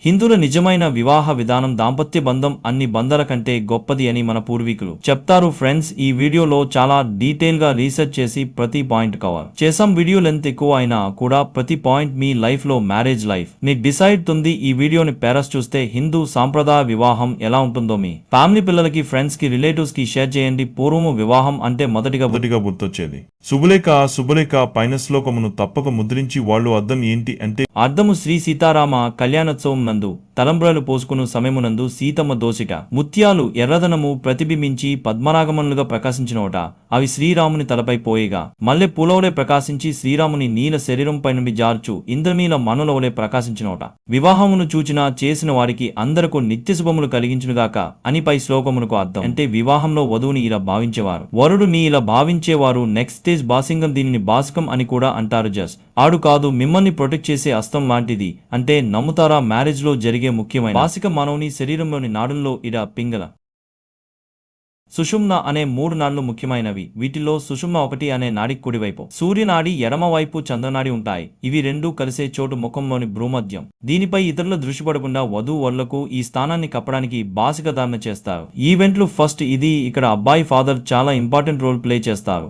హిందువుల నిజమైన వివాహ విధానం దాంపత్య బంధం అన్ని బంధాల కంటే గొప్పది అని మన పూర్వీకులు చెప్తారు. ఫ్రెండ్స్, ఈ వీడియోలో చాలా డీటెయిల్ గా రీసెర్చ్ చేసి ప్రతి పాయింట్ కవర్ చేసాం. వీడియో లెంత్ ఎక్కువ అయినా కూడా ప్రతి పాయింట్ మీ లైఫ్ లో మ్యారేజ్ లైఫ్ ని డిసైడ్ తుంది. ఈ వీడియోని పేరస్ చూస్తే హిందూ సాంప్రదాయ వివాహం ఎలా ఉంటుందో మీ ఫ్యామిలీ, పిల్లలకి, ఫ్రెండ్స్ కి, రిలేటివ్స్ కి షేర్ చేయండి. పూర్వము వివాహం అంటే మొదటిగా గుర్తొచ్చేది శుభలేఖ పైన శ్లోకమును తప్పక ముద్రించి వాళ్ళు అర్థం ఏంటి అంటే అర్థము శ్రీ సీతారామ కళ్యాణోత్సవం నందు తలంబ్రాలు పోసుకును సమయమునందు సీతమ్మ దోసిట ముత్యాలు ఎర్రదనము ప్రతిబింబించి పద్మరాగమనులుగా ప్రకాశించినోట. అవి శ్రీరాముని తలపై పోయేగా మల్లె పూలవలే ప్రకాశించి శ్రీరాముని నీల శరీరంపై నుండి జార్చు ఇంద్రనీల మనులవలే ప్రకాశించినోట. వివాహమును చూచిన చేసిన వారికి అందరకు నిత్య శుభములు కలిగించునుగాక అని పై శ్లోకమునకు అర్థం. అంటే వివాహంలో వధువుని ఇలా భావించేవారు, వరుడుని ఇలా భావించేవారు. నెక్స్ట్ స్టేజ్ బాసింగం. దీనిని బాసికం అని కూడా అంటారు. జస్ట్ ఆడు కాదు, మిమ్మల్ని ప్రొటెక్ట్ చేసే అస్తం లాంటిది. అంటే నమ్ముతారా? మ్యారేజ్ లో జరిగే ముఖ్యమైన బాసిక మానవుని శరీరంలోని నాడుల్లో ఇడ పింగళ సుషుమ్న అనే 3 నాడులు ముఖ్యమైనవి. వీటిలో సుషుమ్న 1 అనే నాడి కుడివైపు, సూర్యనాడి ఎడమవైపు చంద్రనాడి ఉంటాయి. ఇవి రెండూ కలిసే చోటు ముఖంలోని భ్రూమధ్యం. దీనిపై ఇతరుల దృష్టి పడకుండా వధూవరులకు ఈ స్థానాన్ని కప్పడానికి బాసిక ధారణ చేస్తారు. ఈవెంట్లు ఫస్ట్ ఇది. ఇక్కడ అబ్బాయి ఫాదర్ చాలా ఇంపార్టెంట్ రోల్ ప్లే చేస్తారు.